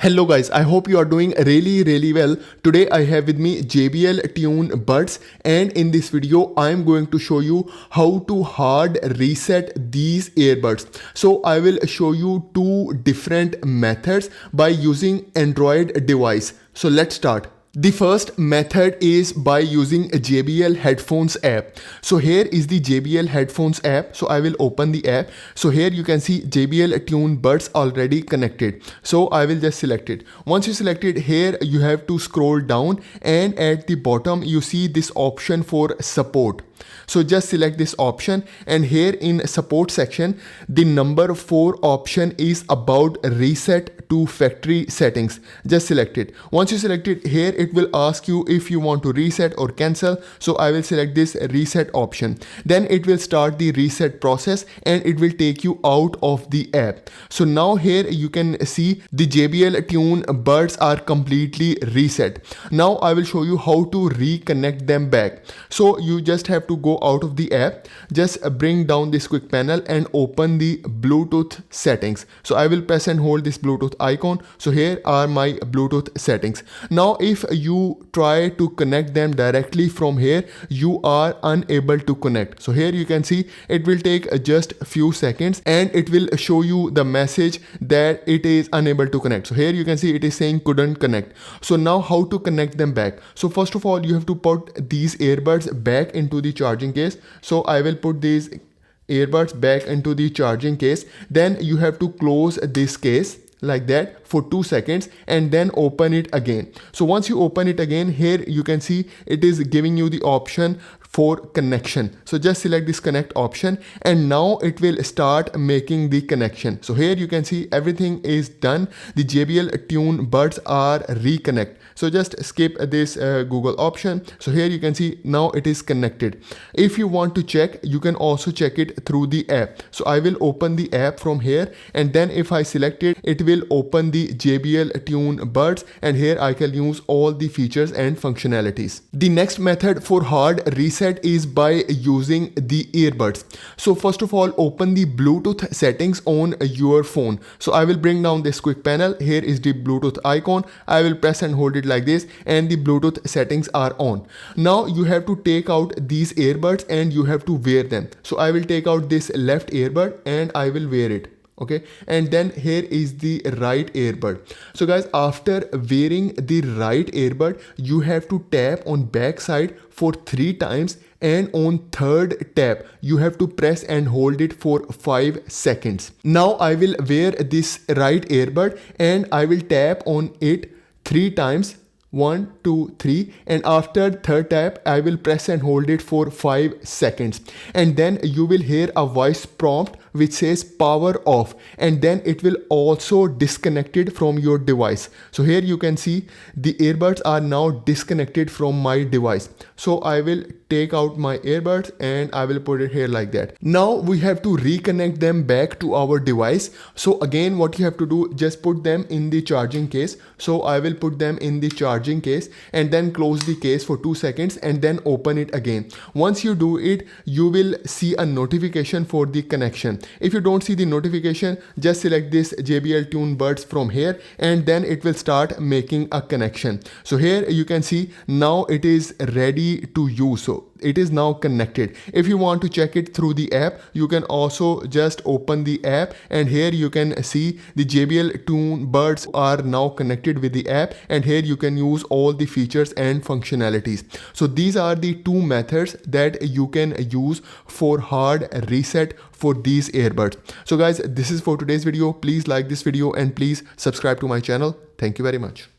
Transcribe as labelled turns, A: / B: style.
A: Hello guys, I hope you are doing really well. Today I have with me JBL Tune buds, and in this video I am going to show you how to hard reset these earbuds. So I will show you two different methods by using Android device. So let's start. The first method is by using a JBL headphones app. So here is the JBL headphones app. So I will open the app. So here you can see JBL Tune buds already connected. So I will just select it. Once you select it, here you have to scroll down, and at the bottom you see this option for support. So just select this option, and here in support section the number 4 option is about reset to factory settings. Just select it. Once you select it, here it will ask you if you want to reset or cancel. So I will select this reset option. Then it will start the reset process and it will take you out of the app. So now here you can see the JBL Tune buds are completely reset. Now I will show you how to reconnect them back. So you just have to go out of the app, just bring down this quick panel and open the Bluetooth settings. So I will press and hold this Bluetooth icon. So here are my Bluetooth settings. Now if you try to connect them directly from here, you are unable to connect. So here you can see it will take just a few seconds and it will show you the message that it is unable to connect. So here you can see it is saying couldn't connect. So now how to connect them back? So first of all, you have to put these earbuds back into the charging case. So I will put these earbuds back into the charging case. Then you have to close this case like that for 2 seconds and then open it again. So once you open it again, here you can see it is giving you the option for connection. So just select this connect option and now it will start making the connection. So here you can see everything is done. The JBL Tune buds are reconnect. So just skip this Google option. So here you can see now it is connected. If you want to check, you can also check it through the app. So I will open the app from here, and then if I select it, it will open the JBL Tune buds, and here I can use all the features and functionalities. The next method for hard reset is by using the earbuds. So first of all, open the Bluetooth settings on your phone. So I will bring down this quick panel. Here is the Bluetooth icon. I will press and hold it like this, and the Bluetooth settings are on. Now you have to take out these earbuds and you have to wear them. So I will take out this left earbud and I will wear it. Okay, and then here is the right earbud. So guys, after wearing the right earbud, you have to tap on back side for 3 times, and on third tap you have to press and hold it for 5 seconds. Now I will wear this right earbud and I will tap on it 3 times. 1, 2, 3, and after third tap I will press and hold it for 5 seconds, and then you will hear a voice prompt which says power off, and then it will also disconnected from your device. So here you can see the earbuds are now disconnected from my device. So I will take out my earbuds and I will put it here like that. Now we have to reconnect them back to our device. So again, what you have to do, just put them in the charging case. So I will put them in the charging case and then close the case for 2 seconds and then open it again. Once you do it, you will see a notification for the connection. If you don't see the notification, just select this JBL Tune buds from here and then it will start making a connection. So here you can see now it is ready to use. So it is now connected. If you want to check it through the app, you can also just open the app, and here you can see the JBL Tune buds are now connected with the app, and here you can use all the features and functionalities. So these are the 2 methods that you can use for hard reset for these earbuds. So guys, this is for today's video. Please like this video and please subscribe to my channel. Thank you very much.